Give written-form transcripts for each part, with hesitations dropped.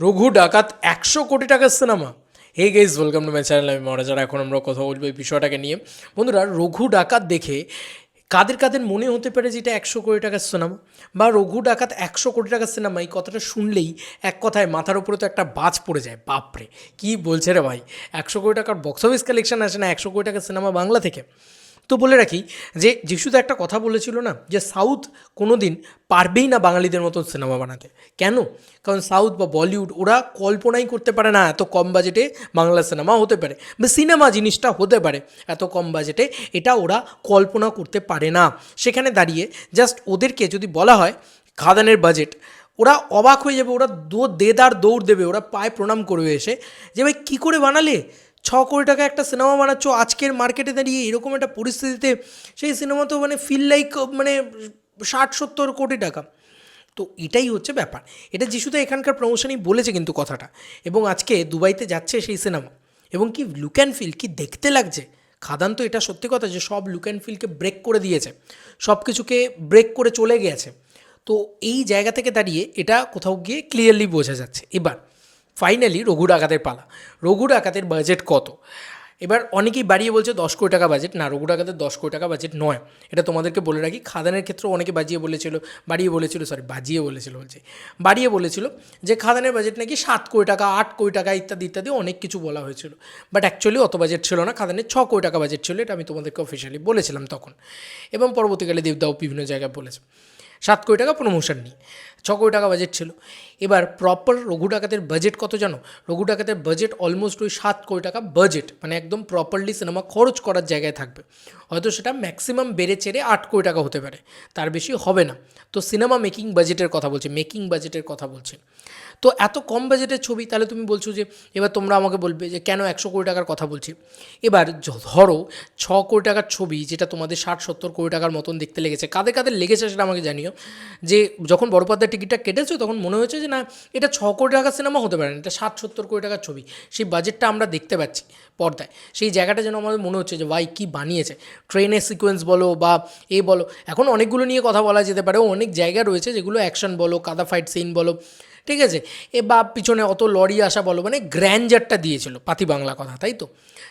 রঘু ডাকাত 100 কোটি টাকার cinema. Hey guys, welcome to my channel. আমি মহারাজার। এখন আমরা কথা বলবো এই বিষয়টাকে নিয়ে। বন্ধুরা, রঘু ডাকাত দেখে কাদের কাদের মনে হতে পারে যে এটা 100 কোটি টাকার সিনেমা বা রঘু ডাকাত 100 কোটি টাকার সিনেমা, এই কথাটা শুনলেই এক কথায় মাথার উপরে তো একটা বাজ পড়ে যায়। বাপরে, কি বলছে রে ভাই! 100 কোটি টাকার বক্স অফিস কালেকশন আসে না 100 কোটি টাকার সিনেমা বাংলা থেকে? তো বলে রাখি যে যিশু তো একটা কথা বলেছিল না, যে সাউথ কোনো দিন পারবেই না বাঙালিদের মতন সিনেমা বানাতে। কেন? কারণ সাউথ বা বলিউড ওরা কল্পনাই করতে পারে না এত কম বাজেটে বাংলা সিনেমা হতে পারে, বা সিনেমা জিনিসটা হতে পারে এত কম বাজেটে, এটা ওরা কল্পনা করতে পারে না। সেখানে দাঁড়িয়ে জাস্ট ওদেরকে যদি বলা হয় খাদানের বাজেট, ওরা অবাক হয়ে যাবে, ওরা দেদার দৌড় দেবে, ওরা পায়ে প্রণাম করবে এসে, যে ভাই কী করে বানালে 6 কোটি টাকা একটা সিনেমা বানাচ্ছ আজকের মার্কেটে দাঁড়িয়ে এরকম একটা পরিস্থিতিতে। সেই সিনেমা তো মানে ফিল লাইক মানে 60-70 কোটি টাকা। তো এটাই হচ্ছে ব্যাপার। এটা যিশুদা এখানকার প্রমোশনই বলেছে কিন্তু কথাটা। এবং আজকে দুবাইতে যাচ্ছে সেই সিনেমা, এবং কি লুক অ্যান্ড ফিল, কি দেখতে লাগছে। খাদান তো এটা সত্যি কথা যে সব লুক অ্যান্ড ফিলকে ব্রেক করে দিয়েছে, সব কিছুকে ব্রেক করে চলে গেছে। তো এই জায়গা থেকে দাঁড়িয়ে এটা কোথাও গিয়ে ক্লিয়ারলি বোঝা যাচ্ছে। এবার ফাইনালি রঘু ডাকাতের পালা। রঘু ডাকাতের বাজেট কত? এবার অনেকেই বাড়িয়ে বলছে 10 কোটি টাকা বাজেট। না, রঘু ডাকাতের 10 কোটি টাকা বাজেট নয়। এটা তোমাদেরকে বলে রাখি। খাদানের ক্ষেত্রেও অনেকে বাড়িয়ে বলেছিল যে খাদানের বাজেট নাকি 7 কোটি টাকা, 8 কোটি টাকা ইত্যাদি ইত্যাদি অনেক কিছু বলা হয়েছিল। বাট অ্যাকচুয়ালি অত বাজেট ছিল না, খাদানের 6 কোটি টাকা বাজেট ছিল। এটা আমি তোমাদেরকে অফিসিয়ালি বলেছিলাম তখন, এবং পরবর্তীকালে দেবদাও বিভিন্ন জায়গায় বলেছে। 7 কোটি টাকা প্রমোশন নিয়ে 6 কোটি টাকা বাজেট ছিল। এবার প্রপার রঘু ডাকাতের বাজেট কত জানো? রঘু ডাকাতের বাজেট অলমোস্ট ওই 7 কোটি টাকা বাজেট, মানে একদম প্রপারলি সিনেমা খরচ করার জায়গায় থাকবে। হয়তো সেটা ম্যাক্সিমাম বেড়ে চেড়ে 8 কোটি টাকা হতে পারে, তার বেশি হবে না। তো সিনেমা মেকিং বাজেটের কথা বলছে। তো এত কম বাজেটের ছবি, তাহলে তুমি বলছো যে, এবার তোমরা আমাকে বলবে যে কেন 100 কোটি টাকার কথা বলছি। এবার ধরো 6 কোটি টাকার ছবি, যেটা তোমাদের 60-70 কোটি টাকার মতন দেখতে লেগেছে, কাদের কাদের লেগেছে সেটা আমাকে জানিও। যে যখন বড় পর্দার টিকিটটা কেটেছো তখন মনে হয়েছে যে না, এটা 6 কোটি টাকার সিনেমা হতে পারে না, এটা 60-70 কোটি টাকার ছবি। সেই বাজেটটা আমরা দেখতে পাচ্ছি পর্দায়। সেই জায়গাটা যেন আমাদের মনে হচ্ছে যে ভাই কী বানিয়েছে। ট্রেনের সিকোয়েন্স বলো বা বলো, এখন অনেকগুলো নিয়ে কথা বলা যেতে পারে। অনেক জায়গা রয়েছে যেগুলো অ্যাকশন বলো, কাদা ফাইট সিন বলো, ঠিক আছে, বা পিছনে অত লরি আসা বলো, মানে গ্র্যান্ডারটা দিয়েছিল পাতি বাংলা কথা, তাই তো।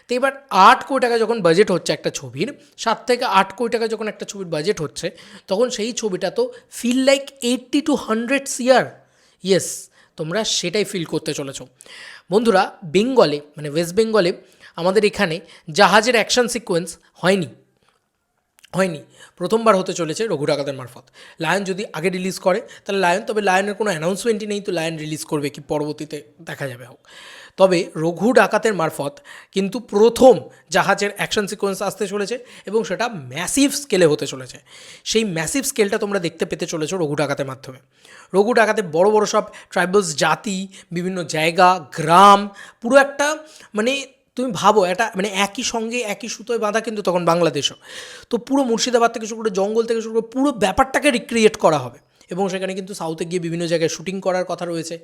তো এবার 8 কোটি টাকা যখন বাজেট হচ্ছে একটা ছবির, 7 থেকে 8 কোটি টাকা যখন একটা ছবির বাজেট হচ্ছে, তখন সেই ছবিটা তো ফিল লাইক 80-100 CR। ইয়েস, তোমরা সেটাই ফিল করতে চলেছো। বন্ধুরা, বেঙ্গলে মানে ওয়েস্ট বেঙ্গলে আমাদের এখানে জাহাজের অ্যাকশন সিকোয়েন্স হয়নি। প্রথমবার হতে চলেছে রঘু ডাকাতের মারফত। লায়ন যদি আগে রিলিজ করে তাহলে লায়ন, তবে লায়নের কোনো অ্যানাউন্সমেন্টই নেই, তো লায়ন রিলিজ করবে কি পরবর্তীতে দেখা যাবে হোক। তবে রঘু ডাকাতের মারফত কিন্তু প্রথম জাহাজের অ্যাকশন সিকোয়েন্স আসতে চলেছে, এবং সেটা ম্যাসিভ স্কেলে হতে চলেছে। সেই ম্যাসিভ স্কেলটা তোমরা দেখতে পেতে চলেছো রঘু ডাকাতের মাধ্যমে। রঘু ডাকাতে বড় বড় সব ট্রাইবালস জাতি, বিভিন্ন জায়গা, গ্রাম, পুরো একটা মানে তুমি ভাবো এটা মানে একই সঙ্গে একই সুতোয় বাঁধা কিন্তু তখন বাংলাদেশও। তো পুরো মুর্শিদাবাদ থেকে শুরু করে, জঙ্গল থেকে শুরু করে পুরো ব্যাপারটাকে রিক্রিয়েট করা হবে। এবং সেখানে কিন্তু সাউথে গিয়ে বিভিন্ন জায়গায় শুটিং করার কথা রয়েছে।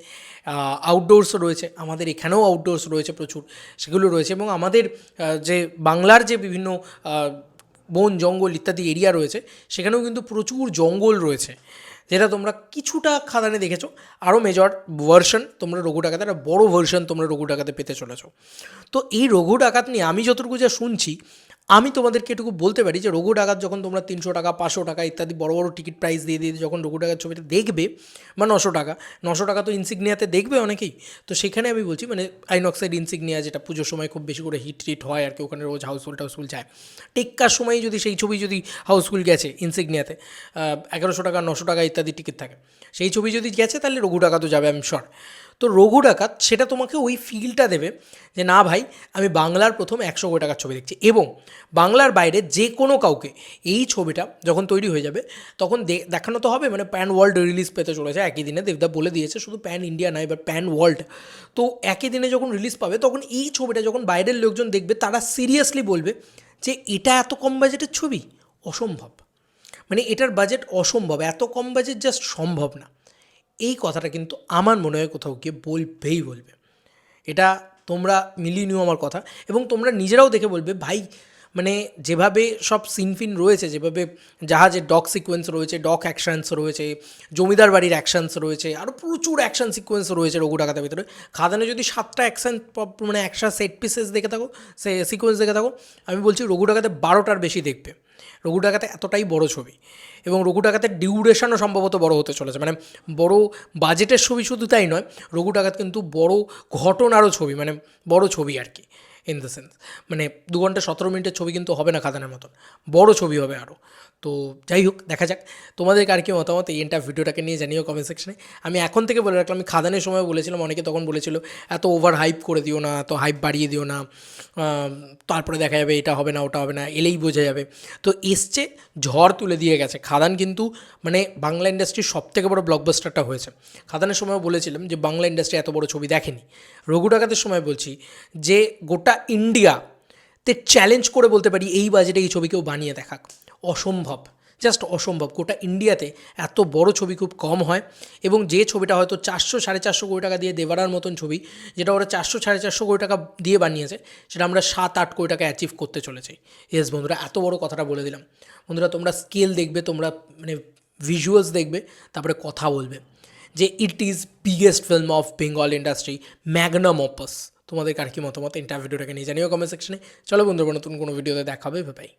আউটডোরসও রয়েছে, আমাদের এখানেও আউটডোরস রয়েছে প্রচুর, সেগুলো রয়েছে। এবং আমাদের যে বাংলার যে বিভিন্ন বন জঙ্গল ইত্যাদি এরিয়া রয়েছে, সেখানেও কিন্তু প্রচুর জঙ্গল রয়েছে, যেটা তোমরা কিছুটা খাদানে দেখেছো। আরও মেজর ভার্সন তোমরা রঘু ডাকাতে, একটা বড়ো ভার্সন তোমরা রঘু ডাকাতে পেতে চলেছো। তো এই রঘু ডাকাত নিয়ে আমি যতটুকু যা শুনছি, আমি তোমাদেরকে এটুকু বলতে পারি যে রঘু ডাকাত যখন তোমরা 300 টাকা, 500 টাকা ইত্যাদি বড় বড় টিকিট প্রাইস দিয়ে যখন রঘু ডাকাত ছবিটা দেখবে, বা 900 টাকা তো ইনসিগনিয়াতে দেখবে অনেকেই। তো সেখানে আমি বলছি মানে আইনক্সের ইনসিগনিয়া, যেটা পুজোর সময় খুব বেশি করে হিট হয় আর কি, ওখানে রোজ হাউসফুল যায়। টেক্কার সময় যদি সেই ছবি যদি হাউসফুল গেছে ইনসিগনিয়াতে, 1100 টাকা, 900 টাকা ইত্যাদি টিকিট থাকে, সেই ছবি যদি গেছে তাহলে রঘু ডাকাতও যাবে, আমি শিওর। তো রঘু ডাকাত সেটা তোমাকে ওই ফিলটা দেবে যে না ভাই, আমি বাংলার প্রথম 100 কোটি টাকার ছবি দেখছি। এবং বাংলার বাইরে যে কোনো কাউকে এই ছবিটা যখন তৈরি হয়ে যাবে, তখন দেখানো তো হবে, মানে প্যান ওয়ার্ল্ড রিলিজ পেতে চলেছে একই দিনে। দেবদা বলে দিয়েছে শুধু প্যান ইন্ডিয়া নয়, এবার প্যান ওয়ার্ল্ড। তো একই দিনে যখন রিলিজ পাবে, তখন এই ছবিটা যখন বাইরের লোকজন দেখবে, তারা সিরিয়াসলি বলবে যে এটা এত কম বাজেটের ছবি, অসম্ভব, মানে এটার বাজেট অসম্ভব, এত কম বাজেট জাস্ট সম্ভব না। এই কথাটা কিন্তু আমার মনে হয় কোথাও গিয়ে বলবে। এটা তোমরা মিলিয়ে নিও আমার কথা, এবং তোমরা নিজেরাও দেখে বলবে ভাই, মানে যেভাবে সব সিনফিন রয়েছে, যেভাবে জাহাজের ডক সিকোয়েন্স রয়েছে, ডক অ্যাকশানস রয়েছে, জমিদার বাড়ির অ্যাকশানস রয়েছে, আরও প্রচুর অ্যাকশন সিকোয়েন্স রয়েছে রঘু ডাকাতের ভিতরে। খাদানে যদি 7টা অ্যাকশান মানে একশা সেট পিসেস দেখে থাকো, সে সিকোয়েন্স দেখে থাকো, আমি বলছি রঘু ডাকাতে 12টার বেশি দেখবে। রঘু ডাকাতে এতটাই বড় ছবি, এবং রঘু ডাকাতের ডিউরেশনও সম্ভবত বড় হতে চলেছে, মানে বড় বাজেটের ছবি শুধু তাই নয়, রঘু ডাকাত কিন্তু বড় ঘটনারও ছবি, মানে বড় ছবি আর কি, ইন দ্য সেন্স মানে 2 ঘন্টা 17 মিনিটের ছবি কিন্তু হবে না খাদানের মতন, বড় ছবি হবে আরও। তো যাই হোক, দেখা যাক তোমাদের আর কি মতামত এই এন্টার ভিডিওটাকে নিয়ে, জানিও কমেন্ট সেকশনে। আমি এখন থেকে বলে রাখলাম, আমি খাদানের সময় বলেছিলাম, অনেকে তখন বলেছিল এত ওভার হাইপ করে দিও না, এত হাইপ বাড়িয়ে দিও না, তারপরে দেখা যাবে এটা হবে না ওটা হবে না, এলেই বোঝা যাবে। তো এসছে, ঝড় তুলে দিয়ে গেছে। খাদান কিন্তু মানে বাংলা ইন্ডাস্ট্রির সবথেকে বড় ব্লকবাস্টারটা হয়েছে। খাদানের সময় বলেছিলাম যে বাংলা ইন্ডাস্ট্রি এত বড় ছবি দেখেনি। রঘু ডাকাতের সময় বলছি যে গোটা ইন্ডিয়াতে চ্যালেঞ্জ করে বলতে পারি এই বাজেটে এই ছবি কেউ বানিয়ে দেখাক, অসম্ভব, জাস্ট অসম্ভব। গোটা ইন্ডিয়াতে এত বড় ছবি খুব কম হয়, এবং যে ছবিটা হয়তো 400-450 কোটি টাকা দিয়ে দেওয়ার মতন ছবি, যেটা ওরা 400-450 কোটি টাকা দিয়ে বানিয়েছে, সেটা আমরা 7-8 কোটি টাকা অ্যাচিভ করতে চলেছি। ইয়েস বন্ধুরা, এত বড় কথাটা বলে দিলাম। বন্ধুরা, তোমরা স্কেল দেখবে, তোমরা মানে ভিজুয়ালস দেখবে, তারপরে কথা বলবে যে it is biggest film of Bengal industry, Magnum opus. তোমাদের কার কি মতামত ইন্টার ভিডিওটাকে নিয়ে জানিও কমেন্ট সেকশনে। চলো বন্ধুরা, নতুন কোনো ভিডিওতে দেখা হবে, বাই।